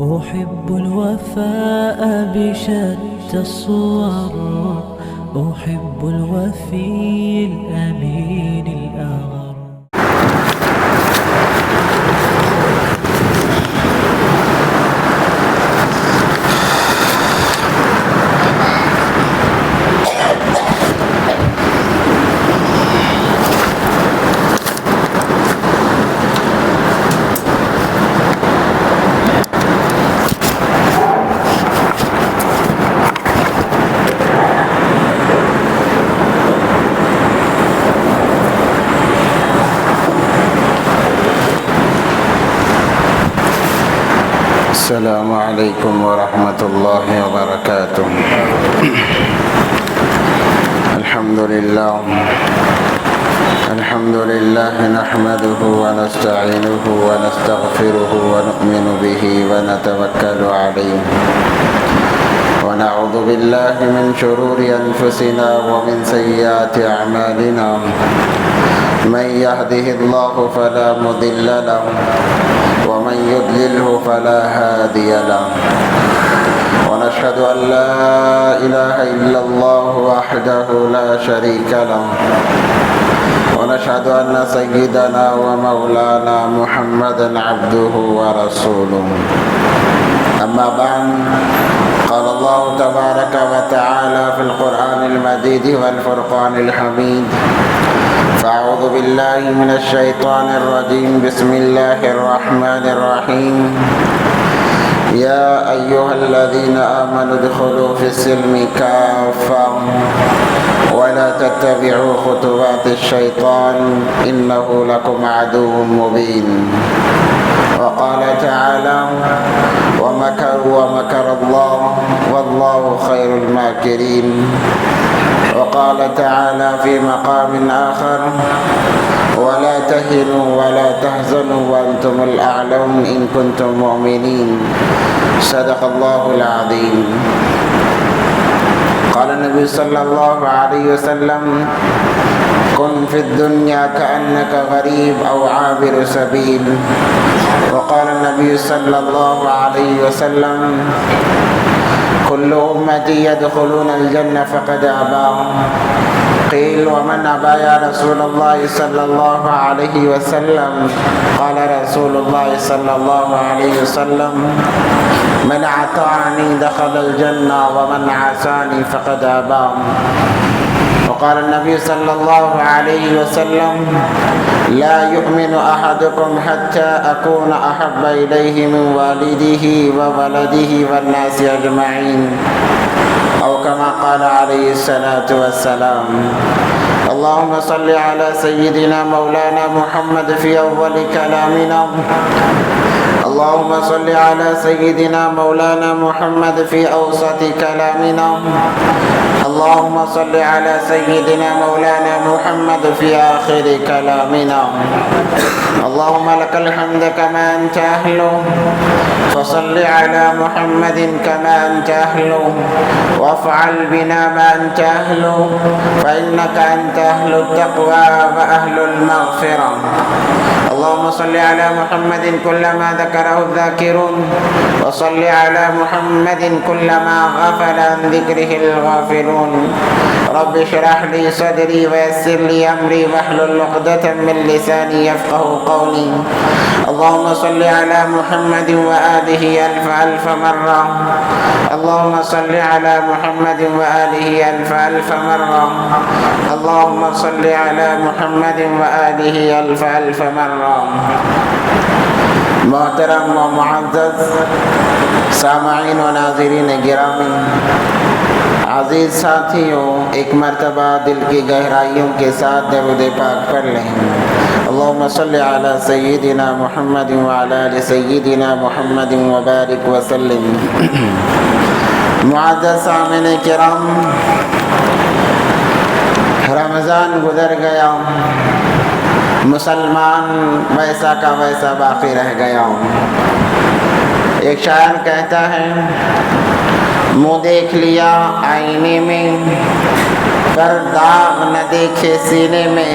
أحب الوفاء بشتى الصور، أحب الوفي الأمين الأغر. السلام عليكم ورحمة الله وبركاته. الحمد لله نحمده ونستعينه ونستغفره ونؤمن به ونتوكل عليه ونعوذ بالله من شرور أنفسنا ومن سيئات أعمالنا. من يهده الله فلا مضل له ومن يضلله فلا هادي له. ونشهد أن لا إله إلا الله وحده لا شريك له. ونشهد أن سيدنا ومولانا محمدا عبده ورسوله. أما بعد، قال الله تبارك وتعالى في القرآن المجيد والفرقان الحميد: فأعوذ بالله من الشيطان الرجيم. بسم الله الرحمن الرحيم. يا أيها الذين آمنوا ادخلوا في السلم كافة ولا تتبعوا خطوات الشيطان إنه لكم عدو مبين. وقال تعالى: ومكروا ومكر الله والله خير الماكرين. وقال تعالى في مقام آخر: ولا تهنوا ولا تحزنوا وأنتم الأعلون إن كنتم مؤمنين. صدق الله العظيم. قال النبي صلى الله عليه وسلم: كن في الدنيا كأنك غريب أو عابر سبيل. وقال النبي صلى الله عليه وسلم: كل أمتي يدخلون الجنة فقد أبى. قيل: ومن أبى يا رسول الله صلى الله عليه وسلم؟ قال رسول الله صلى الله عليه وسلم: من أطاعني دخل الجنة ومن عصاني فقد أبى. وقال النبي صلى الله عليه وسلم: لا يؤمن أحدكم حتى أكون أحب إليه من والده وولده والناس أجمعين، أو كما قال عليه الصلاة والسلام. اللهم صل على سيدنا مولانا محمد في أول كلامنا. اللهم صل على سيدنا مولانا محمد في أوسط كلامنا. اللهم صل على سيدنا مولانا محمد في آخر كلامنا. اللهم لك الحمد كما أنت أهله، فصل على محمد كما أنت أهله، وافعل بنا ما أنت أهله، فإنك أنت أهل التقوى وأهل المغفرة. اللهم صل على محمد كلما ذكره الذاكرون، وصل على محمد كلما غفل عن ذكره الغافلون. رب اشرح لي صدري ويسر لي أمري واحلل عقدة من لساني يفقه قولي. اللهم صل على محمد وآله ألف ألف مرة. اللهم صل على محمد وآله ألف ألف مرة. اللهم صل على محمد وآله ألف ألف مرة. محترم و معزز سامعین و ناظرین گرامی، عزیز ساتھیوں، ایک مرتبہ دل کی گہرائیوں کے ساتھ درود پاک پڑھ لیں۔ اللهم صل على سيدنا محمد وعلى آل سيدنا محمد وبارك وسلم۔ معزز سامعین کرام، رمضان گزر گیا، مسلمان ویسا کا ویسا باقی رہ گیا۔ ایک شاعر کہتا ہے: منہ دیکھ لیا آئینے میں، پر داغ نہ دیکھے سینے میں،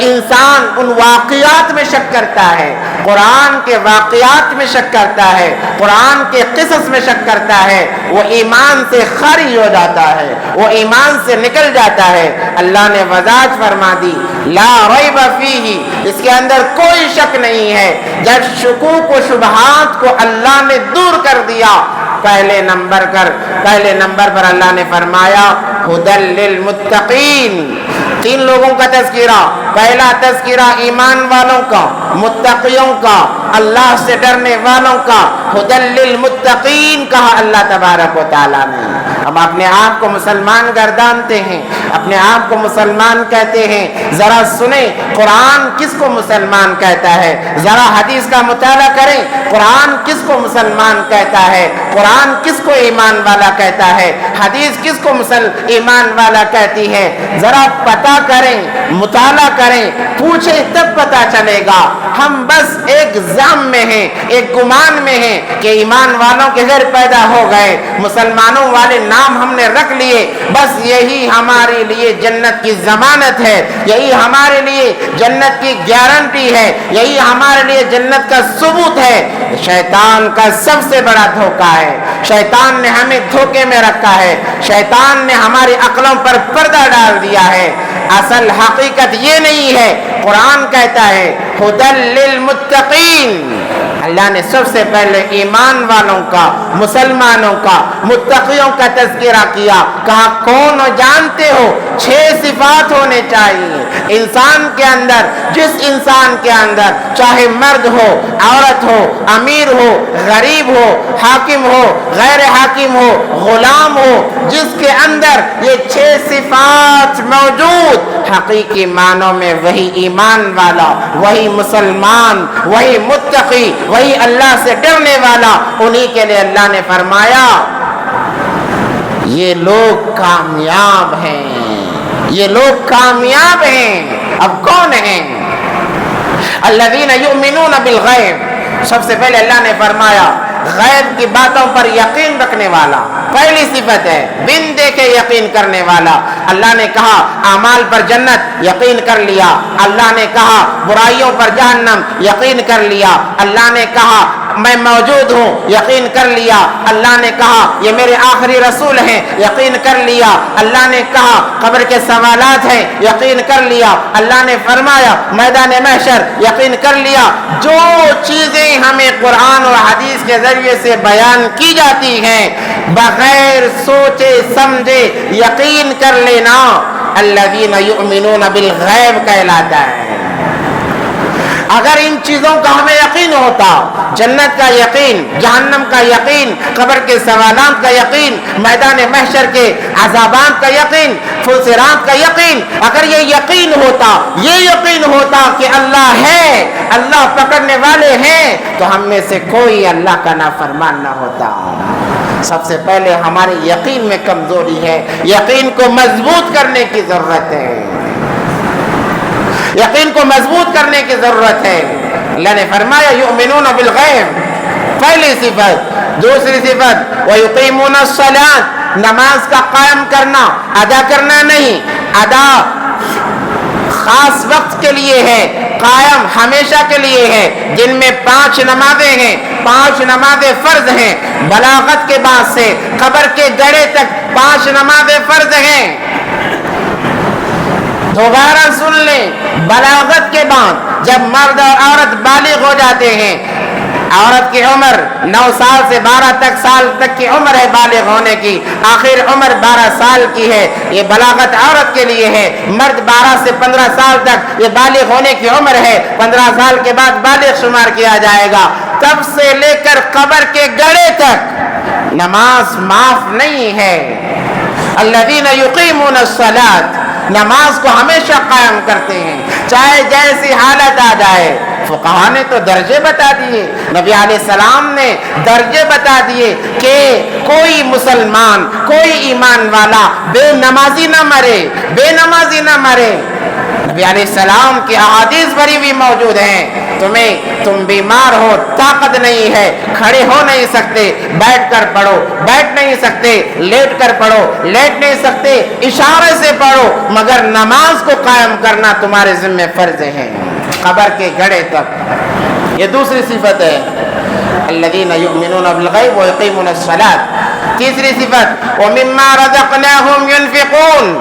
انسان ان واقعات میں شک کرتا ہے، قرآن کے واقعات میں شک کرتا ہے، قرآن کے قصص میں شک کرتا ہے، وہ ایمان سے خارج ہو جاتا ہے، وہ ایمان سے نکل جاتا ہے۔ اللہ نے وضاحت فرما دی، لا ریب فیہ، اس کے اندر کوئی شک نہیں ہے۔ جب شکوک و شبہات کو اللہ نے دور کر دیا، پہلے نمبر پر اللہ نے فرمایا ھدی للمتقین، 3 لوگوں کا تذکرہ۔ پہلا تذکرہ ایمان والوں کا، متقیوں کا، اللہ سے ڈرنے والوں کا، ھدی للمتقین کہا اللہ تبارک و تعالیٰ نے۔ ہم اپنے آپ کو مسلمان گردانتے ہیں، اپنے آپ کو مسلمان کہتے ہیں، ذرا سنیں قرآن کس کو مسلمان کہتا ہے، ذرا حدیث کا مطالعہ کریں، قرآن کس کو مسلمان کہتا ہے، قرآن کس کو ایمان والا کہتا ہے، حدیث کس کو ایمان والا کہتی ہے، ذرا پتہ کریں، مطالعہ کریں، پوچھیں تب پتہ چلے گا۔ ہم بس ایک ظن میں ہیں، ایک گمان میں ہیں کہ ایمان والوں کے گھر پیدا ہو گئے، مسلمانوں والے نام ہم نے رکھ لیے، بس یہی ہمارے لیے جنت کی ضمانت ہے، یہی ہمارے لیے جنت کی گارنٹی ہے، یہی ہمارے لیے جنت کا ثبوت ہے۔ شیطان کا سب سے بڑا دھوکہ ہے، شیطان نے ہمیں دھوکے میں رکھا ہے، شیطان نے ہماری عقلوں پر پردہ ڈال دیا ہے۔ اصل حقیقت یہ نہیں ہے، قرآن کہتا ہے ھدی للمتقین۔ اللہ نے سب سے پہلے ایمان والوں کا، مسلمانوں کا، متقیوں کا تذکرہ کیا، کہا کون جانتے ہو 6 صفات ہونے چاہیے انسان کے اندر، جس انسان کے اندر چاہے مرد ہو، عورت ہو، امیر ہو، غریب ہو، حاکم ہو، غیر حاکم ہو، غلام ہو، جس کے اندر یہ 6 صفات موجود، حقیقی معنوں میں وہی ایمان والا، وہی مسلمان، وہی متقی، وہی اللہ سے ڈرنے والا، انہی کے لیے اللہ نے فرمایا یہ لوگ کامیاب ہیں، یہ لوگ کامیاب ہیں۔ اب کون ہیں؟ الذین یؤمنون بالغیب، سب سے پہلے اللہ نے فرمایا غیب کی باتوں پر یقین رکھنے والا، پہلی صفت ہے بن دیکھے یقین کرنے والا۔ اللہ نے کہا اعمال پر جنت، یقین کر لیا۔ اللہ نے کہا برائیوں پر جہنم، یقین کر لیا۔ اللہ نے کہا میں موجود ہوں، یقین کر لیا۔ اللہ نے کہا یہ میرے آخری رسول ہیں، یقین کر لیا۔ اللہ نے کہا قبر کے سوالات ہیں، یقین کر لیا۔ اللہ نے فرمایا میدان محشر، یقین کر لیا۔ جو چیزیں ہمیں قرآن اور حدیث کے ذریعے سے بیان کی جاتی ہیں، بغیر سوچے سمجھے یقین کر لینا، الذین یؤمنون بالغیب کہلاتا ہے۔ اگر ان چیزوں کا ہمیں یقین ہوتا، جنت کا یقین، جہنم کا یقین، قبر کے سوالات کا یقین، میدان محشر کے عذابات کا یقین، فلسرات کا یقین، اگر یہ یقین ہوتا، یہ یقین ہوتا کہ اللہ ہے، اللہ پکڑنے والے ہیں، تو ہم میں سے کوئی اللہ کا نافرمان نہ ہوتا۔ سب سے پہلے ہمارے یقین میں کمزوری ہے، یقین کو مضبوط کرنے کی ضرورت ہے، یقین کو مضبوط کرنے کی ضرورت ہے۔ اللہ نے فرمایا یؤمنون بالغیب، پہلی صفت۔ دوسری صفت ویقیمون الصلاۃ، نماز کا قائم کرنا، ادا کرنا نہیں، ادا خاص وقت کے لیے ہے، قائم ہمیشہ کے لیے ہے۔ جن میں 5 نمازیں ہیں، 5 نمازیں فرض ہیں، بلاغت کے بعد سے قبر کے گڑے تک 5 نمازیں فرض ہیں۔ دوبارہ سن لیں، بلاغت کے بعد جب مرد اور عورت بالغ ہو جاتے ہیں، عورت کی عمر 9 سال سے 12 سال تک کی عمر ہے بالغ ہونے کی، آخر عمر 12 سال کی ہے، یہ بلاغت عورت کے لیے ہے۔ مرد 12 سے 15 سال تک یہ بالغ ہونے کی عمر ہے، 15 سال کے بعد بالغ شمار کیا جائے گا۔ تب سے لے کر قبر کے گڑے تک نماز معاف نہیں ہے۔ الذین یقیمون الصلاۃ، نماز کو ہمیشہ قائم کرتے ہیں، چاہے جیسی حالت آ جائے۔ فقہا نے تو درجے بتا دیے، نبی علیہ السلام نے درجے بتا دیے کہ کوئی مسلمان، کوئی ایمان والا بے نمازی نہ مرے، بے نمازی نہ مرے۔ نبی علیہ السلام کی احادیث بھری بھی موجود ہیں۔ تم بیمار ہو، طاقت نہیں ہے، کھڑے ہو نہیں سکتے، بیٹھ کر پڑھو، بیٹھ نہیں سکتے، لیٹ کر پڑھو، لیٹ نہیں سکتے، اشارے سے پڑھو، مگر نماز کو قائم کرنا تمہارے ذمہ فرض ہے قبر کے گڑھے تک۔ یہ دوسری صفت ہے، الذین یؤمنون بالغیب ویقیمون الصلاۃ۔ تیسری صفت، ومما رزقناہم ینفقون،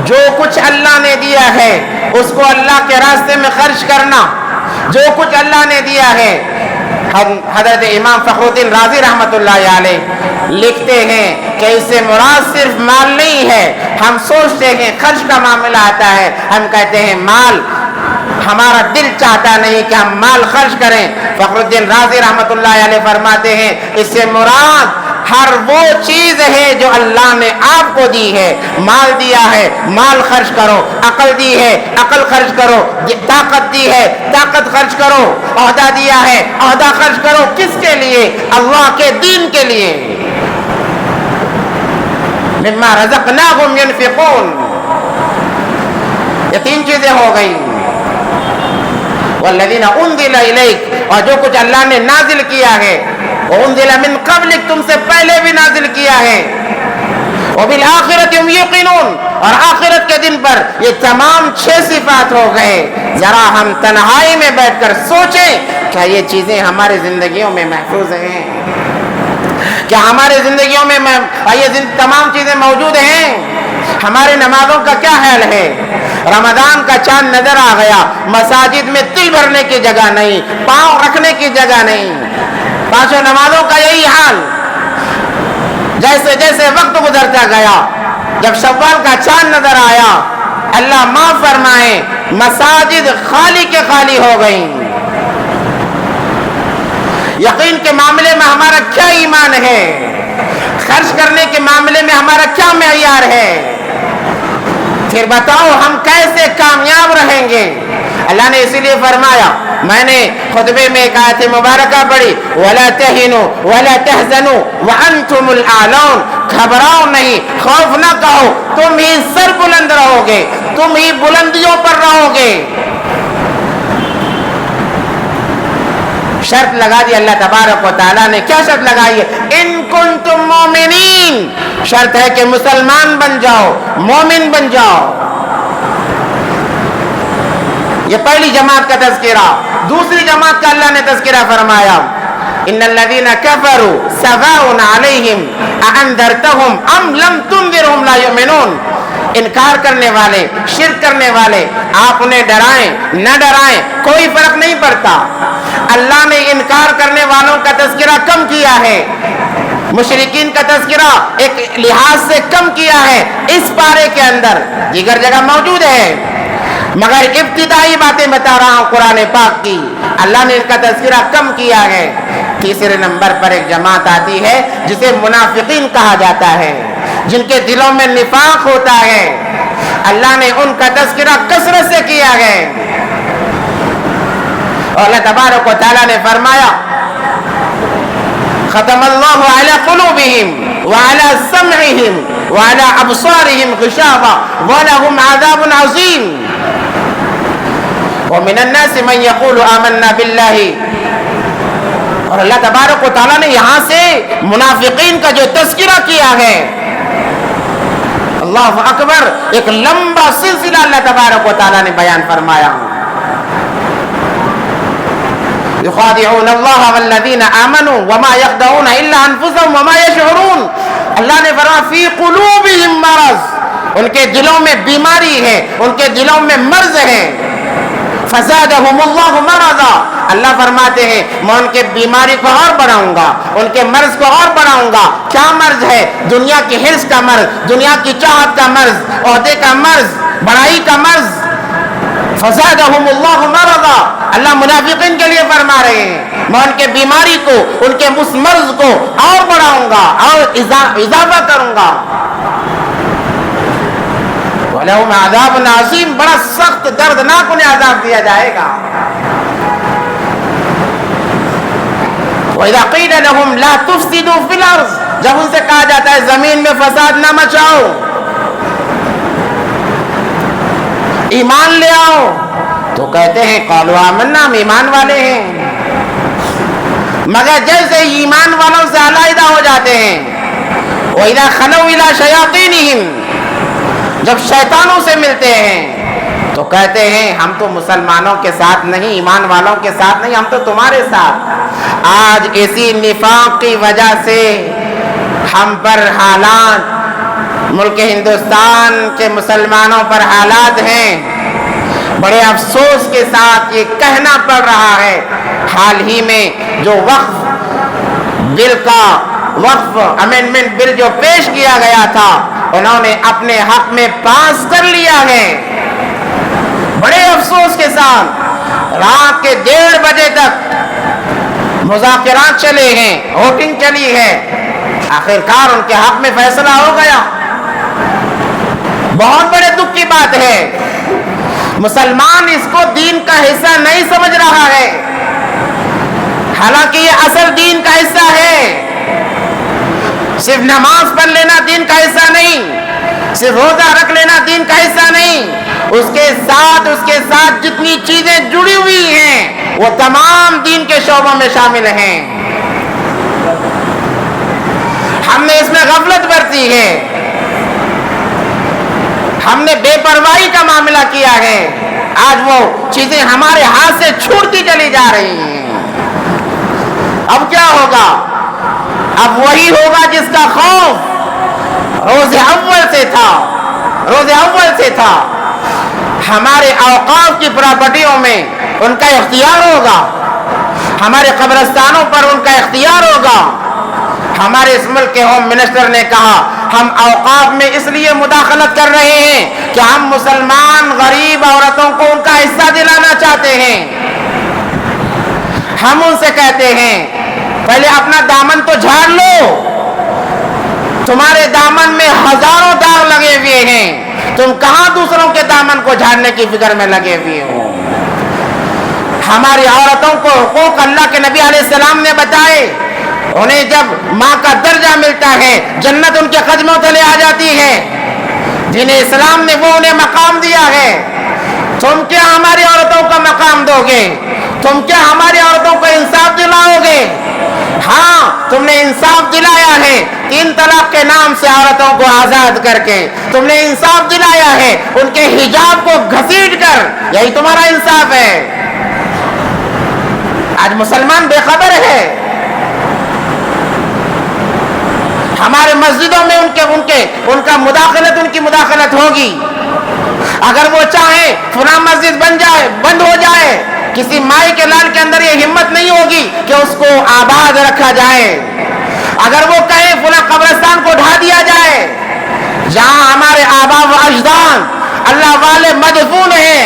جو کچھ اللہ نے دیا ہے اس کو اللہ کے راستے میں خرچ کرنا، جو کچھ اللہ نے دیا ہے۔ حضرت امام فخر الدین رازی رحمۃ اللہ علیہ لکھتے ہیں کہ اس سے مراد صرف مال نہیں ہے۔ ہم سوچتے ہیں خرچ کا معاملہ آتا ہے، ہم کہتے ہیں مال، ہمارا دل چاہتا نہیں کہ ہم مال خرچ کریں۔ فخر الدین رازی رحمۃ اللہ علیہ فرماتے ہیں اس سے مراد ہر وہ چیز ہے جو اللہ نے آپ کو دی ہے۔ مال دیا ہے، مال خرچ کرو، عقل دی ہے، عقل خرچ کرو، طاقت دی ہے، طاقت خرچ کرو، عہدہ دیا ہے، عہدہ خرچ کرو۔ کس کے لیے؟ اللہ کے دین کے لیے۔ مما رزقناہم ینفقون، یہ تین چیزیں ہو گئی۔ والذین انزل الیک، اور جو کچھ اللہ نے نازل کیا ہے، وانزل من قبلک، تم سے پہلے بھی نازل کیا ہے، وبالآخرۃ هم یوقنون، اور آخرت کے دن پر یہ تمام 6 صفات ہو گئے۔ ذرا ہم تنہائی میں بیٹھ کر سوچیں، کیا یہ چیزیں ہماری زندگیوں میں محفوظ ہیں؟ کیا ہماری زندگیوں میں یہ تمام چیزیں موجود ہیں؟ ہماری نمازوں کا کیا حال ہے؟ رمضان کا چاند نظر آ گیا، مساجد میں تل بھرنے کی جگہ نہیں، پاؤں رکھنے کی جگہ نہیں، 5 نمازوں کا یہی حال۔ جیسے جیسے وقت گزرتا گیا، جب شوال کا چاند نظر آیا، اللہ معاف فرمائے، مساجد خالی کے خالی ہو گئیں۔ یقین کے معاملے میں ہمارا کیا ایمان ہے؟ خرچ کرنے کے معاملے میں ہمارا کیا معیار ہے؟ پھر بتاؤ ہم کیسے کامیاب رہیں گے؟ اللہ نے اسی لیے فرمایا، میں نے خطبے میں ایک آیت مبارکہ پڑھی، وَلَا تَهِنُوا وَلَا تَحْزَنُوا وَأَنْتُمُ الْأَعْلَوْنَ، گھبراؤ نہیں، خوف نہ کہو، تم ہی سر بلند رہو گے، تم ہی بلندیوں پر رہو گے۔ شرط لگا دی اللہ تبارک و تعالیٰ نے، کیا شرط لگائی ہے؟ ان کنتم مومنین، شرط ہے کہ مسلمان بن جاؤ، مومن بن جاؤ۔ یہ پہلی جماعت کا تذکرہ۔ دوسری جماعت کا اللہ نے تذکرہ فرمایا، ان الذین کفروا سواء علیہم اانذرتہم ام لم تنذرہم لا یؤمنون، انکار کرنے والے، شرک کرنے والے، آپ انہیں ڈرائیں نہ ڈرائیں کوئی فرق نہیں پڑتا۔ اللہ نے انکار کرنے والوں کا تذکرہ کم کیا ہے، مشرکین کا تذکرہ ایک لحاظ سے کم کیا ہے اس پارے کے اندر، دیگر جگہ موجود ہے، مگر ابتدائی باتیں بتا رہا ہوں قرآن پاک کی، اللہ نے ان کا تذکرہ کم کیا ہے۔ تیسرے نمبر پر ایک جماعت آتی ہے جسے منافقین کہا جاتا ہے، جن کے دلوں میں نفاق ہوتا ہے، اللہ نے ان کا تذکرہ کثرت سے کیا ہے۔ اور اللہ تبارک و تعالیٰ نے فرمایا، ختم اللہ علی قلوبہم وعلی سمعہم وعلی ابصارہم غشاوہ ولہم عذاب عظیم ومن الناس من یقول آمنا باللہ۔ اور اللہ تبارک و تعالیٰ نے یہاں سے منافقین کا جو تذکرہ کیا ہے، اللہ اکبر، ایک لمبا سلسلہ اللہ تبارک و تعالیٰ نے بیان فرمایا۔ یخادعون اللہ والذین آمنوا وما یخدعون الا انفسهم وما یشعرون، اللہ نے فرمایا فی قلوبہم مرض، ان کے دلوں میں بیماری ہے، ان کے دلوں میں مرض ہے، فزادہم اللہ مرضا، اللہ فرماتے ہیں میں ان کے بیماری کو اور بڑھاؤں گا، ان کے مرض کو اور بڑھاؤں گا۔ کیا مرض ہے؟ دنیا کی حرص کا مرض، دنیا کی چاہت کا مرض، عہدے کا مرض، بڑائی کا مرض۔ فزادہم اللہ مرضا، اللہ منافقین کے لیے فرما رہے ہیں میں ان کے بیماری کو، ان کے اس مرض کو اور بڑھاؤں گا اور اضافہ کروں گا۔ وَلَهُمْ عَذَابٌ عَظِيمٌ، بڑا سخت دردناک انہیں عذاب دیا جائے گا۔ وَإِذَا قِيلَ لَهُمْ لَا تُفْسِدُوا فِي الْأَرْضِ، جب ان سے کہا جاتا ہے زمین میں فساد نہ مچاؤ، ایمان لے آؤ، تو کہتے ہیں قالوا آمنا، ہم ایمان والے ہیں، مگر جیسے ایمان والوں سے علیحدہ ہو جاتے ہیں، وَإِذَا خَلَوْا إِلَىٰ شَيَاطِينِهِمْ، جب شیطانوں سے ملتے ہیں تو کہتے ہیں ہم تو مسلمانوں کے ساتھ نہیں، ایمان والوں کے ساتھ نہیں، ہم تو تمہارے ساتھ۔ آج اسی نفاق کی وجہ سے ہم پر حالات، ملک ہندوستان کے مسلمانوں پر حالات ہیں، بڑے افسوس کے ساتھ یہ کہنا پڑ رہا ہے، حال ہی میں جو وقف بل کا امینڈمنٹ بل جو پیش کیا گیا تھا انہوں نے اپنے حق میں پاس کر لیا ہے۔ بڑے افسوس کے ساتھ رات کے 1:30 بجے تک مذاکرات چلے ہیں، ووٹنگ چلی ہے، آخرکار ان کے حق میں فیصلہ ہو گیا۔ بہت بڑے دکھ کی بات ہے، مسلمان اس کو دین کا حصہ نہیں سمجھ رہا ہے، حالانکہ یہ اصل دین کا حصہ ہے۔ صرف نماز پڑھ لینا دین کا حصہ نہیں، صرف روزہ رکھ لینا دین کا حصہ نہیں، اس کے ساتھ جتنی چیزیں جڑی ہوئی ہیں وہ تمام دین کے شعبوں میں شامل ہیں۔ ہم نے اس میں غفلت برتی ہے، ہم نے بے پرواہی کا معاملہ کیا ہے، آج وہ چیزیں ہمارے ہاتھ سے چھوٹتی چلی جا رہی ہیں۔ اب کیا ہوگا؟ اب وہی ہوگا جس کا خوف روز اول سے تھا۔ ہمارے اوقاف کی پراپرٹیوں میں ان کا اختیار ہوگا، ہمارے قبرستانوں پر ان کا اختیار ہوگا۔ ہمارے اس ملک کے ہوم منسٹر نے کہا ہم اوقاف میں اس لیے مداخلت کر رہے ہیں کہ ہم مسلمان غریب عورتوں کو ان کا حصہ دلانا چاہتے ہیں۔ ہم ان سے کہتے ہیں پہلے اپنا دامن تو جھاڑ لو، تمہارے دامن میں ہزاروں داغ لگے ہوئے ہیں، تم کہاں دوسروں کے دامن کو جھاڑنے کی فکر میں لگے ہوئے ہو؟ ہماری عورتوں کو حقوق اللہ کے نبی علیہ السلام نے بتائے، انہیں جب ماں کا درجہ ملتا ہے جنت ان کے قدموں تلے آ جاتی ہے، جنہیں اسلام نے وہ انہیں مقام دیا ہے۔ تم کیا ہماری عورتوں کا مقام دو گے؟ تم کیا ہماری عورتوں کو انصاف دلاؤ گے؟ ہاں تم نے انصاف دلایا ہے 3 طلاق کے نام سے عورتوں کو آزاد کر کے، تم نے انصاف دلایا ہے ان کے حجاب کو گھسیٹ کر، یہی تمہارا انصاف ہے۔ آج مسلمان بے خبر ہے، ہمارے مسجدوں میں ان کی مداخلت ہوگی، اگر وہ چاہیں فلاں مسجد بند ہو جائے، کسی مائی کے لال کے اندر یہ ہمت نہیں ہوگی کہ اس کو آباد رکھا جائے۔ اگر وہ کہیں فلاں قبرستان کو ڈھا دیا جائے، جہاں ہمارے آبا و اجداد اللہ والے مدفون ہیں،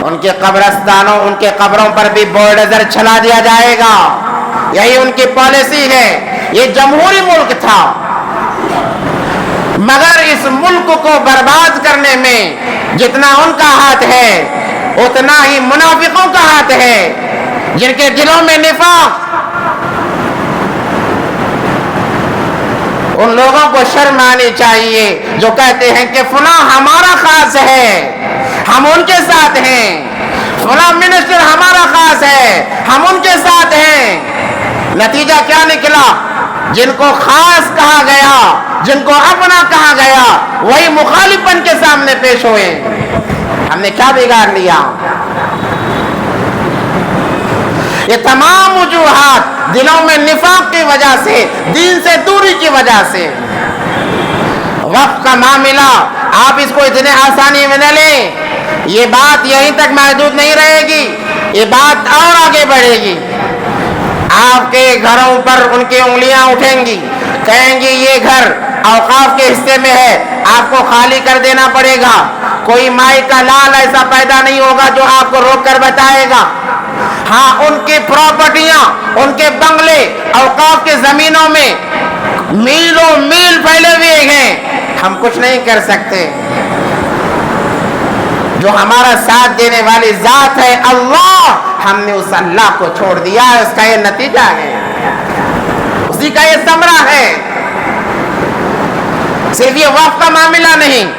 ان کے قبرستانوں ان کے قبروں پر بھی بولڈوزر چلا دیا جائے گا، یہی ان کی پالیسی ہے۔ یہ جمہوری ملک تھا، مگر اس ملک کو برباد کرنے میں جتنا ان کا ہاتھ ہے اتنا ہی منافقوں کا ہاتھ ہے، جن کے دلوں میں نفاق۔ ان لوگوں کو شرم آنی چاہیے جو کہتے ہیں کہ فلاں ہمارا خاص ہے، ہم ان کے ساتھ ہیں، فلاں منسٹر ہمارا خاص ہے، ہم ان کے ساتھ ہیں۔ نتیجہ کیا نکلا؟ جن کو خاص کہا گیا، جن کو اپنا کہا گیا، وہی مخالفن کے سامنے پیش ہوئے۔ ہم نے کیا بگاڑ لیا؟ یہ تمام وجوہات دلوں میں نفاق کی وجہ سے، دین سے دوری کی وجہ سے۔ وقت کا معاملہ آپ اس کو اتنے آسانی میں نہ لیں، یہ بات یہیں تک محدود نہیں رہے گی، یہ بات اور آگے بڑھے گی۔ آپ کے گھروں پر ان کی انگلیاں اٹھیں گی، کہیں گی یہ گھر اوقاف کے حصے میں ہے، آپ کو خالی کر دینا پڑے گا۔ کوئی مائی کا لال ایسا پیدا نہیں ہوگا جو آپ کو روک کر بتائے گا۔ ہاں ان کی پراپرٹیاں، ان کے بنگلے اوقاف کے زمینوں میں میلوں میل پھیلے ہوئے ہیں، ہم کچھ نہیں کر سکتے۔ جو ہمارا ساتھ دینے والی ذات ہے اللہ، ہم نے اس اللہ کو چھوڑ دیا ہے، اس کا یہ نتیجہ ہے، اسی کا یہ ثمرہ ہے۔ صرف یہ وقت کا معاملہ نہیں،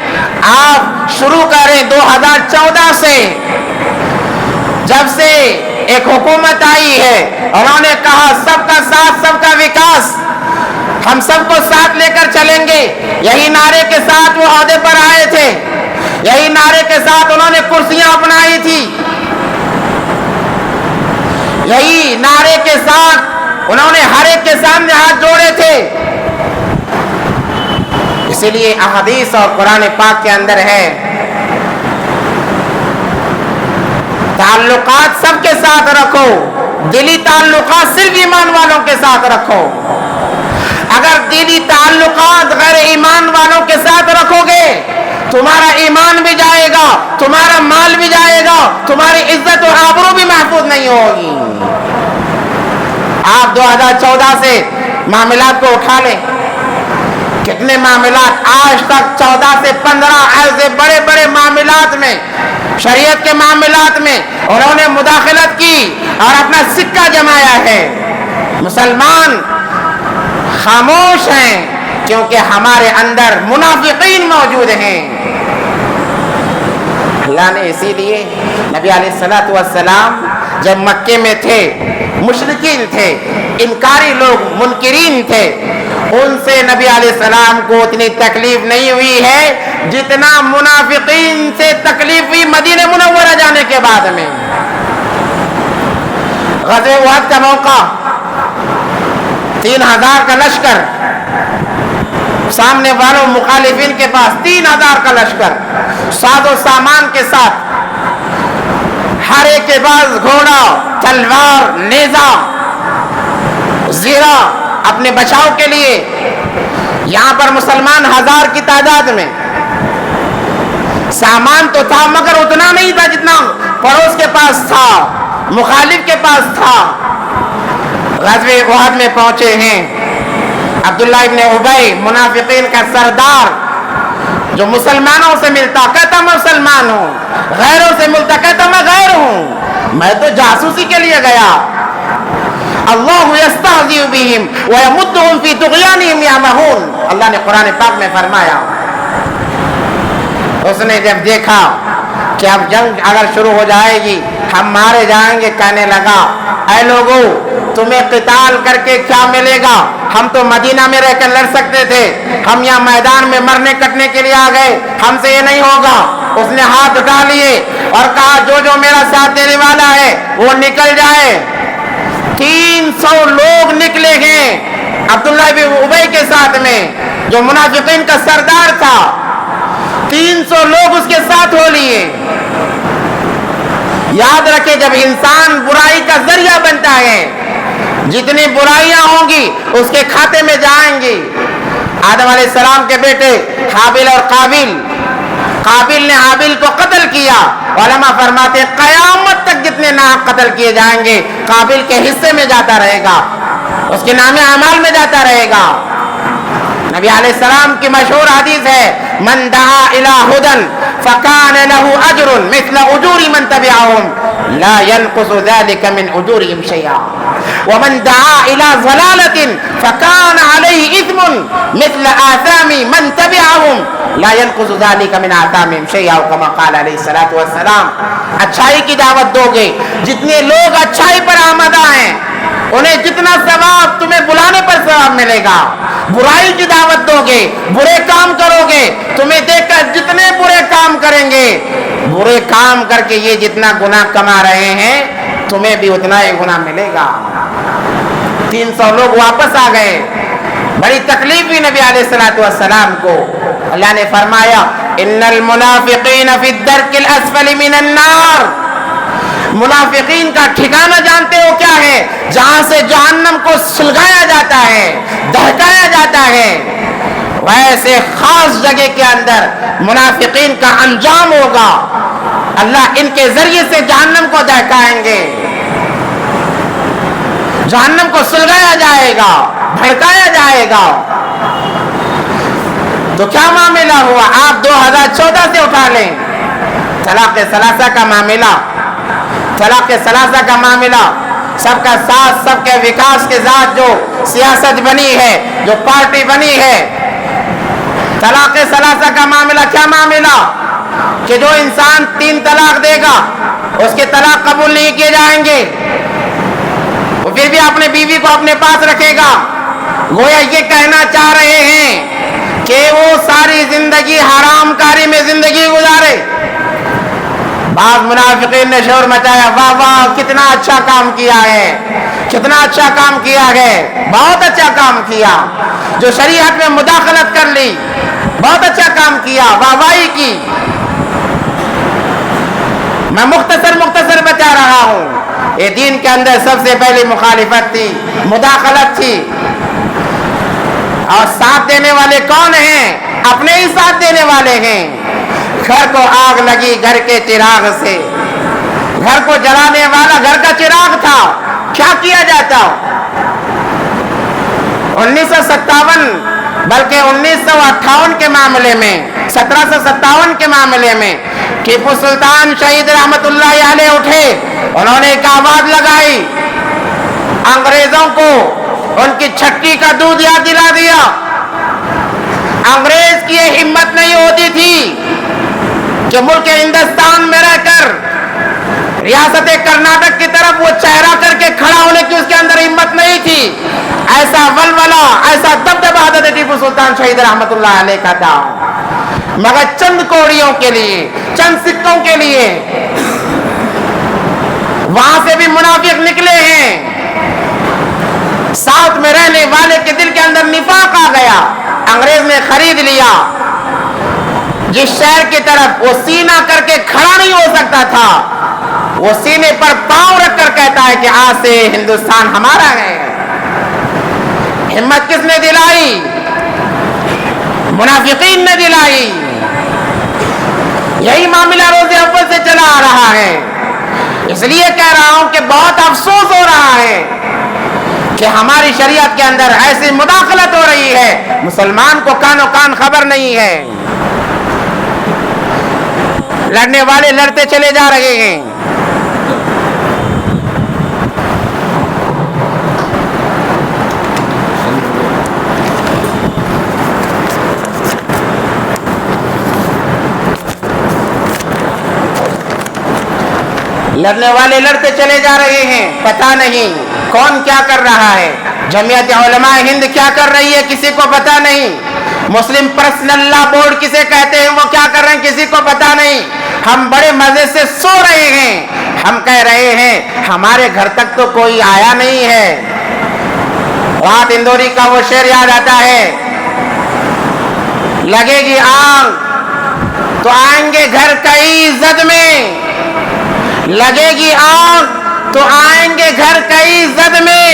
آپ شروع کریں 2014 سے ایک حکومت آئی ہے، انہوں نے کہا سب کا ساتھ سب کا وکاس، ہم سب کو ساتھ لے کر چلیں گے۔ یہی نعرے کے ساتھ وہ عہدے پر آئے تھے، یہی نعرے کے ساتھ انہوں نے کرسیاں اپنائی تھی، یہی نعرے کے ساتھ انہوں نے ہر ایک کے سامنے ہاتھ جوڑے تھے۔ اسی لیے احادیث اور قرآن پاک کے اندر ہے تعلقات سب کے ساتھ رکھو، دلی تعلقات صرف ایمان والوں کے ساتھ رکھو۔ اگر دلی تعلقات غیر ایمان والوں کے ساتھ رکھو گے تمہارا ایمان بھی جائے گا، تمہارا مال بھی جائے گا، تمہاری عزت و آبرو بھی محفوظ نہیں ہوگی۔ آپ 2014 سے معاملات کو اٹھا لیں، کتنے معاملات آج تک 14 سے 15 ایسے بڑے بڑے معاملات میں، شریعت کے معاملات میں انہوں نے مداخلت کی اور اپنا سکہ جمایا ہے۔ مسلمان خاموش ہیں کیونکہ ہمارے اندر منافقین موجود ہیں۔ اللہ نے اسی لیے نبی علیہ الصلوۃ والسلام جب مکے میں تھے، مشرکین تھے، انکاری لوگ، منکرین تھے، ان سے نبی علیہ السلام کو اتنی تکلیف نہیں ہوئی ہے جتنا منافقین سے تکلیف ہوئی مدینہ منورہ جانے کے بعد میں۔ غزوہ احد کا موقع، 3000 کا لشکر، سامنے والوں مخالفین کے پاس 3000 کا لشکر، ساز و سامان کے ساتھ، ہر ایک کے پاس گھوڑا، تلوار، نیزہ، زیرہ اپنے بچاؤ کے لیے۔ یہاں پر مسلمان 1000 کی تعداد میں، سامان تو تھا مگر اتنا نہیں تھا جتنا پڑوس کے پاس تھا، مخالف کے پاس تھا۔ غزوہ احد میں پہنچے ہیں، عبداللہ ابن ابی منافقین کا سردار جو مسلمانوں سے ملتا کہتا میں مسلمان ہوں، غیروں سے ملتا کہتا میں غیر ہوں، میں تو جاسوسی کے لیے گیا۔ اللہ یستہزئ بہم ویمدہم فی طغیانہم یعمہون، اللہ نے قرآن پاک میں فرمایا۔ اس نے جب دیکھا کہ اب جنگ اگر شروع ہو جائے گی ہم مارے جائیں گے، کہنے لگا اے لوگو تمہیں قتال کر کے کیا ملے گا؟ ہم تو مدینہ میں رہ کر لڑ سکتے تھے، ہم یہاں میدان میں مرنے کٹنے کے لیے آ گئے، ہم سے یہ نہیں ہوگا۔ اس نے ہاتھ اٹھا لیے اور کہا جو جو میرا ساتھ دینے والا ہے وہ نکل جائے۔ 300 لوگ نکلے ہیں عبداللہ بن ابی کے ساتھ میں، جو منافقین کا سردار تھا، 300 لوگ اس کے ساتھ ہو لیے۔ یاد رکھے جب انسان برائی کا ذریعہ بنتا ہے جتنی برائیاں ہوں گی اس کے کھاتے میں جائیں گی۔ آدم علیہ السلام کے بیٹے حابیل اور قابیل، قابیل نے حابیل کو قتل کیا، علماء فرماتے ہیں قیامت تک جتنے ناحق قتل کیے جائیں گے قابیل کے حصے میں جاتا رہے گا، اس کے نام اعمال میں جاتا رہے گا۔ نبی علیہ السلام کی مشہور حدیث ہے من دعا الى ہدی فکان له اجر مثل اجور من تبعهم لا ينقص ذلك من اجورهم شيئا ومن دعا الى ضلالة فكان عليه اثم مثل آثام من تبعهم لا ينقص ذلك من آثامهم شيئا كما قال عليه الصلاة والسلام۔ اچھائی کی دعوت دو گے، جتنے لوگ اچھائی پر آمدہ ہیں انہیں جتنا ثواب تمہیں بلانے پر ثواب ملے گا۔ برائی کی دعوت دو گے، برے کام کرو گے، تمہیں دیکھ کر جتنے برے کام کریں گے، برے کام کر کے یہ جتنا گناہ کما رہے ہیں تمہیں بھی اتنا ہی گناہ ملے گا۔ 300 لوگ واپس آ گئے، بڑی تکلیف ہوئی نبی علیہ الصلوۃ والسلام کو۔ اللہ نے فرمایا ان المنافقین فی الدرک الاسفل من النار، منافقین کا ٹھکانہ جانتے ہو کیا ہے؟ جہاں سے جہنم کو سلگایا جاتا ہے، دہکایا جاتا ہے، ویسے خاص جگہ کے اندر منافقین کا انجام ہوگا۔ اللہ ان کے ذریعے سے جہنم کو دہکائیں گے، جہنم کو سلگایا جائے گا، بھڑکایا جائے گا۔ تو کیا معاملہ ہوا؟ آپ 2014 سے اٹھا لیں، طلاق ثلاثہ کا معاملہ، طلاق ثلاثہ کا معاملہ، سب کا ساتھ سب کے وکاس کے ذات جو سیاست بنی ہے، جو پارٹی بنی ہے، طلاق ثلاثہ کا معاملہ کیا معاملہ کہ جو انسان 3 طلاق دے گا اس کے طلاق قبول نہیں کیے جائیں گے، وہ پھر بھی اپنے بیوی کو اپنے پاس رکھے گا۔ گویا یہ کہنا چاہ رہے ہیں کہ وہ ساری زندگی حرام کاری میں زندگی گزارے۔ بعض منافقین نے شور مچایا، واہ واہ کتنا اچھا کام کیا ہے، کتنا اچھا کام کیا ہے، بہت اچھا کام کیا، جو شریعت میں مداخلت کر لی، بہت اچھا کام کیا، واہ واہی کی۔ میں مختصر بتا رہا ہوں، یہ دین کے اندر سب سے پہلی مخالفت تھی، مداخلت تھی۔ اور ساتھ دینے والے کون ہیں؟ اپنے ہی ساتھ دینے والے ہیں۔ گھر کو آگ لگی گھر کے چراغ سے، گھر کو جلانے والا گھر کا چراغ تھا، کیا کیا جاتا؟ 1957 بلکہ 1958 کے معاملے میں، 1757 کے معاملے میں ٹیپو سلطان شہید رحمت اللہ علیہ اٹھے، انہوں نے ایک آواز لگائی، انگریزوں کو ان کی چھٹی کا دودھ یاد دلا دیا۔ انگریز کی یہ ہمت نہیں ہوتی تھی کہ ملک ہندوستان میں رہ کر ریاست کرناٹک کی طرف وہ چہرہ کر کے کھڑا ہونے کی اس کے اندر ہمت نہیں تھی۔ ایسا ولولہ، ایسا دبدبہ حضرت ٹیپو سلطان شہید رحمت اللہ علیہ کا تھا، مگر چند کوڑیوں کے لیے، چند سکوں کے لیے وہاں سے بھی منافق نکلے ہیں۔ ساؤتھ میں رہنے والے کے دل کے اندر نفاق آ گیا، انگریز نے خرید لیا۔ جس شہر کی طرف وہ سینہ کر کے کھڑا نہیں ہو سکتا تھا، وہ سینے پر پاؤں رکھ کر کہتا ہے کہ آج سے ہندوستان ہمارا ہے۔ ہمت کس نے دلائی؟ منافقین نے دلائی۔ یہی معاملہ روز اول سے چلا آ رہا ہے۔ اس لیے کہہ رہا ہوں کہ بہت افسوس ہو رہا ہے کہ ہماری شریعت کے اندر ایسی مداخلت ہو رہی ہے، مسلمان کو کان و کان خبر نہیں ہے۔ لڑنے والے لڑتے چلے جا رہے ہیں۔ لڑنے والے لڑتے چلے جا رہے ہیں، پتہ نہیں کون کیا کر رہا ہے۔ جمعیت علماء ہند کیا کر رہی ہے کسی کو پتہ نہیں۔ مسلم پرسنل لا بورڈ کسے کہتے ہیں وہ کیا کر رہے ہیں کسی کو پتہ نہیں۔ ہم بڑے مزے سے سو رہے ہیں، ہم کہہ رہے ہیں ہمارے گھر تک تو کوئی آیا نہیں ہے۔ رات اندوری کا وہ شعر یاد آتا ہے، لگے گی آگ تو آئیں گے گھر کئی زد میں، لگے گی آگ تو آئیں گے گھر کئی زد میں۔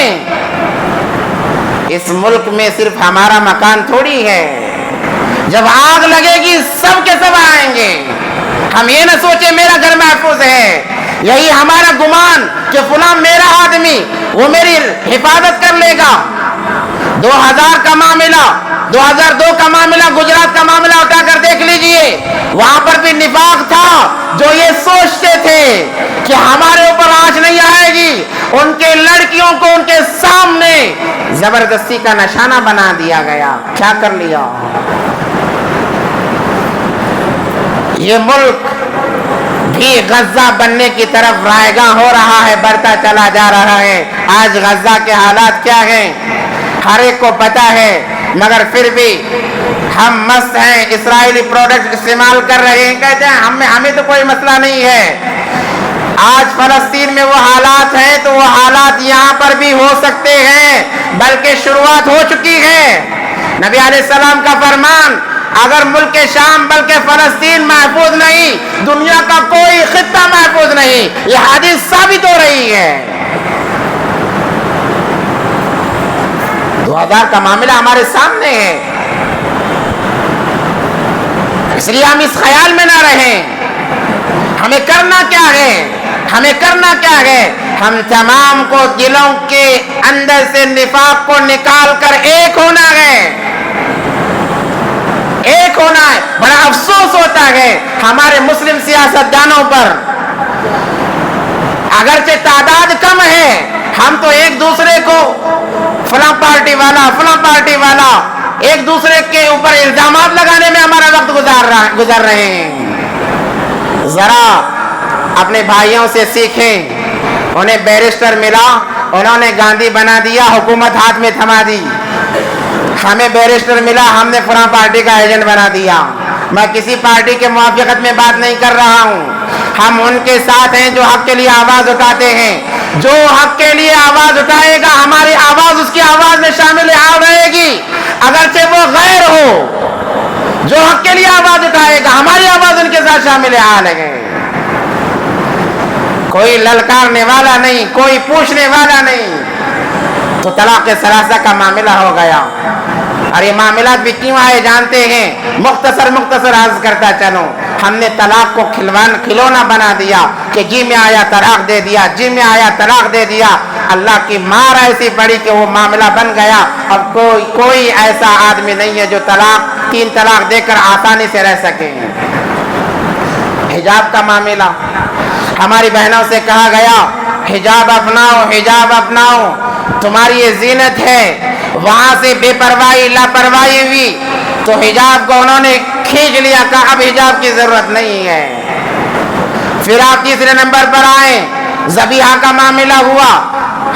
اس ملک میں صرف ہمارا مکان تھوڑی ہے، جب آگ لگے گی سب کے سب آئیں گے۔ ہم یہ نہ سوچے میرا گھر محفوظ ہے، یہی ہمارا گمان کہ فلاں میرا آدمی وہ میری حفاظت کر لے گا۔ 2000 کا معاملہ، 2002 کا معاملہ، گجرات کا معاملہ اٹھا کر دیکھ لیجئے، وہاں پر بھی نفاق تھا۔ جو یہ سوچتے تھے کہ ہمارے اوپر آنچ نہیں آئے گی، ان کے لڑکیوں کو ان کے سامنے زبردستی کا نشانہ بنا دیا گیا۔ کیا کر لیا؟ یہ ملک بھی غزہ بننے کی طرف رائیگاں ہو رہا ہے، بڑھتا چلا جا رہا ہے۔ آج غزہ کے حالات کیا ہیں ہر ایک کو پتا ہے، مگر پھر بھی ہم مست ہیں، اسرائیلی پروڈکٹ استعمال کر رہے ہیں، کہتے ہیں ہمیں تو کوئی مسئلہ نہیں ہے۔ آج فلسطین میں وہ حالات ہیں تو وہ حالات یہاں پر بھی ہو سکتے ہیں، بلکہ شروعات ہو چکی ہے۔ نبی علیہ السلام کا فرمان، اگر ملک شام بلکہ فلسطین محفوظ نہیں، دنیا کا کوئی خطہ محفوظ نہیں، یہ حدیث ثابت ہو رہی ہے۔ 2000 کا معاملہ ہمارے سامنے ہے، اس لیے ہم اس خیال میں نہ رہیں۔ ہمیں کرنا کیا ہے؟ ہمیں کرنا کیا ہے؟ ہم تمام کو دلوں کے اندر سے نفاق کو نکال کر ایک ہونا ہے، ایک ہونا ہے۔ بڑا افسوس ہوتا ہے ہمارے مسلم سیاستدانوں پر، اگرچہ تعداد کم ہے، ہم تو ایک دوسرے کو فلاں پارٹی والا ایک دوسرے کے اوپر الزامات لگانے میں ہمارا وقت گزار رہے ہیں۔ ذرا اپنے بھائیوں سے سیکھیں. انہیں بیرسٹر ملا, انہوں نے گاندھی بنا دیا, حکومت ہاتھ میں تھما دی. ہمیں بیرسٹر ملا, ہم نے فلاں پارٹی کا ایجنٹ بنا دیا. میں کسی پارٹی کے موافقت میں بات نہیں کر رہا ہوں. ہم ان کے ساتھ ہیں جو حق کے لیے آواز اٹھاتے ہیں. جو حق کے لیے آواز اٹھائے گا, ہماری آواز اس کی آواز میں شامل حال رہے گی, اگرچہ وہ غیر ہو. جو حق کے لیے آواز اٹھائے گا, ہماری آواز ان کے ساتھ شامل حال ہے. کوئی للکارنے والا نہیں, کوئی پوچھنے والا نہیں. تو طلاق ثلاثہ کا معاملہ ہو گیا. اور یہ معاملات بھی کیوں آئے جانتے ہیں؟ مختصر عرض کرتا چلوں. ہم نے طلاق کو کھلونا بنا دیا کہ جی میں آیا طلاق دے دیا, جی میں آیا طلاق دے دیا. اللہ کی مار ایسی پڑی کہ وہ معاملہ بن گیا. اب کوئی ایسا آدمی نہیں ہے جو 3 طلاق دے کر آسانی سے رہ سکے. حجاب کا معاملہ, ہماری بہنوں سے کہا گیا حجاب اپناؤ, حجاب اپناؤ, تمہاری یہ زینت ہے. وہاں سے بے پرواہی لاپرواہی ہوئی تو حجاب کو انہوں نے کھینچ لیا, کہا اب حجاب کی ضرورت نہیں ہے. پھر آپ تیسرے نمبر پر آئے, ذبیحہ کا معاملہ ہوا.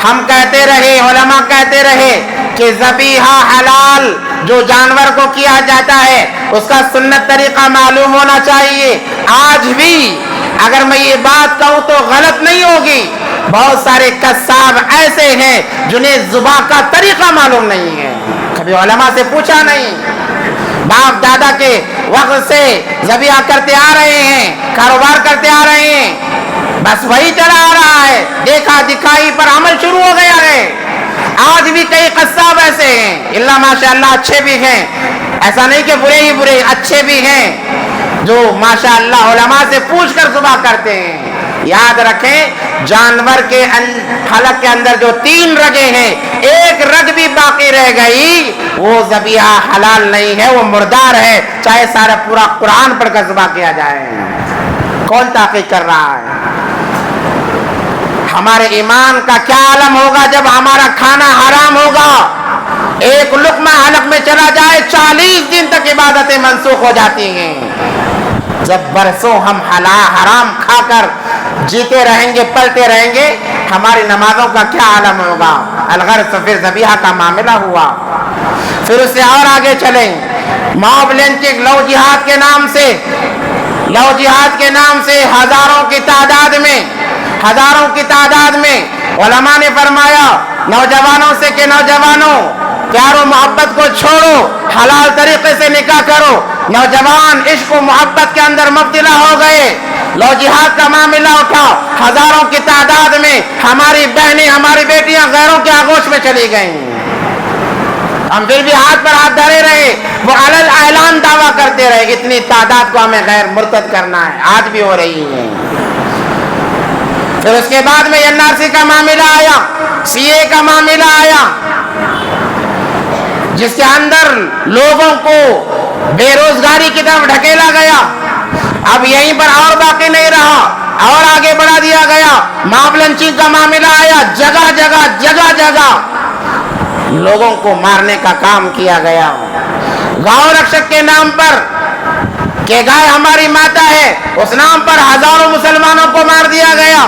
ہم کہتے رہے, علماء کہتے رہے کہ ذبیحہ حلال جو جانور کو کیا جاتا ہے اس کا سنت طریقہ معلوم ہونا چاہیے. آج بھی اگر میں یہ بات کہوں تو غلط نہیں ہوگی, بہت سارے قصاب ایسے ہیں جنہیں ذبح کا طریقہ معلوم نہیں ہے, کبھی علماء سے پوچھا نہیں. باپ دادا کے وقت سے ذبیحہ کرتے آ رہے ہیں, کاروبار کرتے آ رہے ہیں, بس وہی چلا آ رہا ہے, دیکھا دکھائی پر عمل شروع ہو گیا ہے. آج بھی کئی قصاب ایسے ہیں, اللہ ماشاءاللہ اچھے بھی ہیں, ایسا نہیں کہ برے ہی برے, اچھے بھی ہیں جو ماشاءاللہ علماء سے پوچھ کر ذبح کرتے ہیں. یاد رکھیں جانور کے حلق کے اندر جو 3 رگیں ہیں, ایک رگ بھی باقی رہ گئی وہ ذبیحہ حلال نہیں ہے, وہ مردار ہے, چاہے سارا پورا قرآن پڑھ کر ذبح کیا جائے. کون تحقیق کر رہا ہے؟ ہمارے ایمان کا کیا عالم ہوگا جب ہمارا کھانا حرام ہوگا. ایک لقمہ حلق میں چلا جائے 40 دن تک عبادتیں منسوخ ہو جاتی ہیں. جب برسوں ہم حرام کھا کر جیتے رہیں گے, پلتے رہیں گے, ہماری نمازوں کا کیا عالم ہوگا. الغرض پھر ذبیحہ کا معاملہ ہوا. پھر اس سے اور آگے چلیں, موب لنچنگ, لو جہاد کے نام سے ہزاروں کی تعداد میں علماء نے فرمایا نوجوانوں سے کہ نوجوانوں پیار و محبت کو چھوڑو, حلال طریقے سے نکاح کرو. نوجوان عشق و محبت کے اندر مبتلا ہو گئے, لو جہاد کا معاملہ اٹھا, ہزاروں کی تعداد میں ہماری بہنیں, ہماری بیٹیاں غیروں کے آغوش میں چلی گئیں. ہم پھر بھی ہاتھ پر ہاتھ دھرے رہے, وہ علل اعلان دعویٰ کرتے رہے اتنی تعداد کو ہمیں غیر مرتد کرنا ہے. آج بھی ہو رہی ہے. پھر اس کے بعد میں NRC کا معاملہ آیا, CA کا معاملہ آیا, جس کے اندر لوگوں کو بے روزگاری کی طرف ڈھکیلا گیا. اب یہیں پر اور باقی نہیں رہا, اور آگے بڑھا دیا گیا. موب لنچنگ کا معاملہ آیا, جگہ جگہ لوگوں کو مارنے کا کام کیا گیا. گاؤں رکشک کے نام پر کہ گائے ہماری ماتا ہے, اس نام پر ہزاروں مسلمانوں کو مار دیا گیا.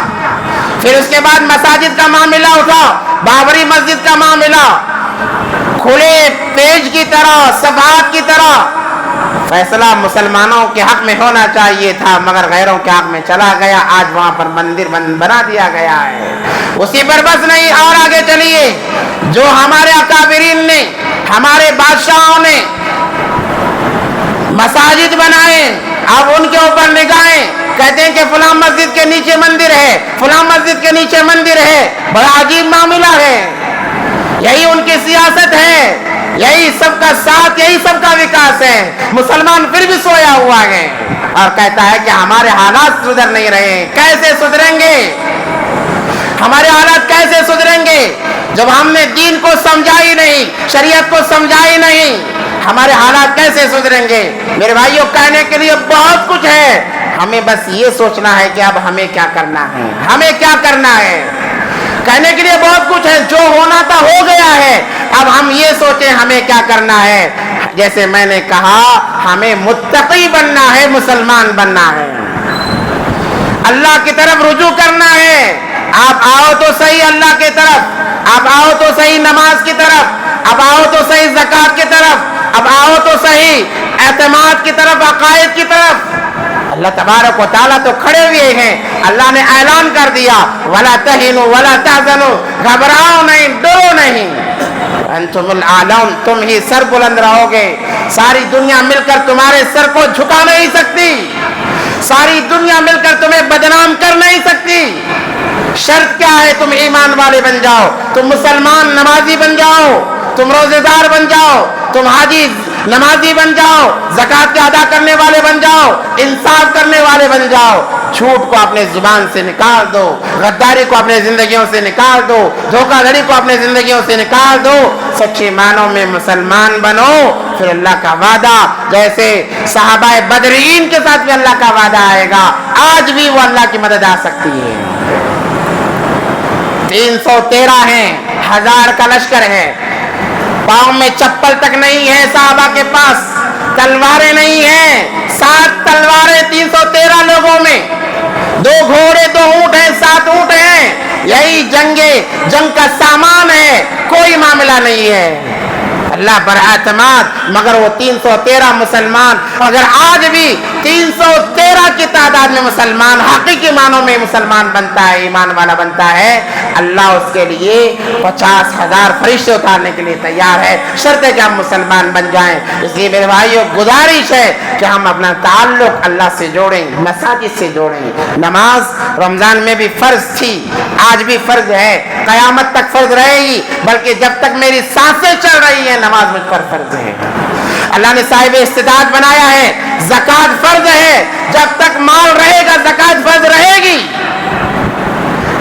پھر اس کے بعد مساجد کا معاملہ اٹھا, بابری مسجد کا معاملہ, کھلے پیج کی طرح, صفحات کی طرح فیصلہ مسلمانوں کے حق میں ہونا چاہیے تھا, مگر غیروں کے حق میں چلا گیا. آج وہاں پر مندر بنا دیا گیا ہے. اسی پر بس نہیں, اور آگے چلیے. جو ہمارے اکابرین نے, ہمارے بادشاہوں نے مساجد بنائے, اب ان کے اوپر نگاہیں, کہتے ہیں کہ فلاں مسجد کے نیچے مندر ہے, فلاں مسجد کے نیچے مندر ہے. بڑا عجیب معاملہ ہے. یہی ان کی سیاست ہے, یہی سب کا ساتھ, یہی سب کا وکاس ہے. مسلمان پھر بھی سویا ہوا ہے اور کہتا ہے کہ ہمارے حالات سدھر نہیں رہے. کیسے سدھریں گے ہمارے حالات, کیسے سدھریں گے جب ہم نے دین کو سمجھا ہی نہیں, شریعت کو سمجھا ہی نہیں. ہمارے حالات کیسے سدھریں گے؟ میرے بھائیوں, کہنے کے لیے بہت کچھ ہے, ہمیں بس یہ سوچنا ہے کہ اب ہمیں کیا کرنا ہے, ہمیں کیا کرنا ہے. کہنے کے لیے بہت کچھ ہے, جو ہونا تھا ہو گیا ہے, اب ہم یہ سوچیں ہمیں کیا کرنا ہے. جیسے میں نے کہا, ہمیں متقی بننا ہے, مسلمان بننا ہے. اللہ کی طرف رجوع کرنا ہے. آپ آؤ تو صحیح اللہ کی طرف, آپ آؤ تو صحیح نماز کی طرف, اب آؤ تو صحیح زکات کی طرف, اب آؤ تو صحیح اعتماد کی طرف, عقائد کی طرف. اللہ تبارک و تعالیٰ تو کھڑے ہوئے ہیں. اللہ نے اعلان کر دیا وَلَا تَهِنُوا وَلَا تَحْزَنُوا, گھبراؤ نہیں, ڈرو نہیں, انتم الاعلون, تم ہی سر بلند رہو گے. ساری دنیا مل کر تمہارے سر کو جھکا نہیں سکتی, ساری دنیا مل کر تمہیں بدنام کر نہیں سکتی. شرط کیا ہے؟ تم ایمان والے بن جاؤ, تم مسلمان نمازی بن جاؤ, تم روزے دار بن جاؤ, تم حاجی نمازی بن جاؤ, زکات کے ادا کرنے والے بن جاؤ, انصاف کرنے والے بن جاؤ. جھوٹ کو اپنے زبان سے نکال دو, غداری کو اپنے زندگیوں سے نکال دو, دھوکہ دھڑی کو اپنے زندگیوں سے نکال دو. سچے معنوں میں مسلمان بنو, پھر اللہ کا وعدہ جیسے صحابہ بدرین کے ساتھ بھی اللہ کا وعدہ آئے گا, آج بھی وہ اللہ کی مدد آ سکتی ہے. 313 ہیں, 1000 کا لشکر ہے, پاؤں میں چپل تک نہیں ہے صحابہ کے پاس, تلواریں نہیں ہیں, 7 تلواریں 313 لوگوں میں, 2 گھوڑے 2 اونٹ ہیں, 7 اونٹ ہیں. یہی جنگ کا سامان ہے, کوئی معاملہ نہیں ہے. اللہ پر اعتماد, مگر وہ 313 مسلمان, اگر آج بھی 313 کی تعداد میں مسلمان حقیقی معنوں میں مسلمان بنتا ہے, ایمان والا بنتا ہے, اللہ اس کے لیے 50,000 فرشتے اتارنے کے لیے تیار ہے, شرط ہے کہ ہم مسلمان بن جائیں. اس لیے میرے بھائیوں گزارش ہے کہ ہم اپنا تعلق اللہ سے جوڑیں, مساجد سے جوڑیں. نماز رمضان میں بھی فرض تھی, آج بھی فرض ہے, قیامت تک فرض رہے گی, بلکہ جب تک میری سانسیں چل رہی ہیں نماز مجھ پر فرض ہے. اللہ نے صاحب استطاعت بنایا ہے, زکات فرض ہے, جب تک مال رہے گا زکات فرض رہے گی.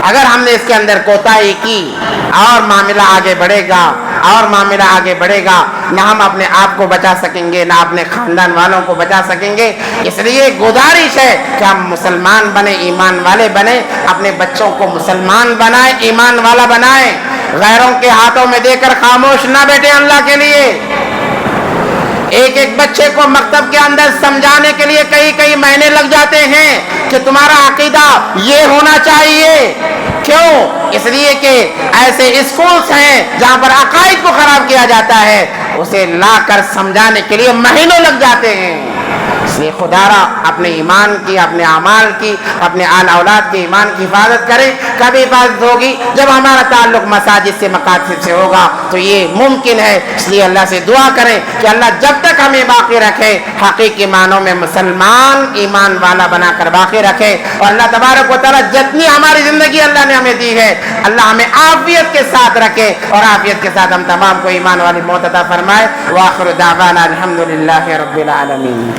اگر ہم نے اس کے اندر کوتاہی کی اور معاملہ آگے بڑھے گا, اور معاملہ آگے بڑھے گا, نہ ہم اپنے آپ کو بچا سکیں گے, نہ اپنے خاندان والوں کو بچا سکیں گے. اس لیے گزارش ہے کہ ہم مسلمان بنیں, ایمان والے بنیں, اپنے بچوں کو مسلمان بنائیں, ایمان والا بنائیں. غیروں کے ہاتھوں میں دے کر خاموش نہ بیٹھیں اللہ کے لیے. ایک ایک بچے کو مکتب کے اندر سمجھانے کے لیے کئی مہینے لگ جاتے ہیں کہ تمہارا عقیدہ یہ ہونا چاہیے. کیوں؟ اس لیے کہ ایسے اسکولز ہیں جہاں پر عقائد کو خراب کیا جاتا ہے, اسے لا کر سمجھانے کے لیے مہینوں لگ جاتے ہیں. اس لیے خدا را اپنے ایمان کی, اپنے اعمال کی, اپنے آل اولاد کے ایمان کی حفاظت کریں. کبھی حفاظت ہوگی جب ہمارا تعلق مساجد سے, مقاصد سے ہوگا, تو یہ ممکن ہے. اس لیے اللہ سے دعا کریں کہ اللہ جب تک ہمیں باقی رکھے حقیقی معنوں میں مسلمان ایمان والا بنا کر باقی رکھے. اور اللہ تبارک و تعالیٰ جتنی ہماری زندگی اللہ نے ہمیں دی ہے, اللہ ہمیں عافیت کے ساتھ رکھے, اور عافیت کے ساتھ ہم تمام کو ایمان والی موت عطا فرمائے. وآخر دعوانا الحمدللہ رب العالمین.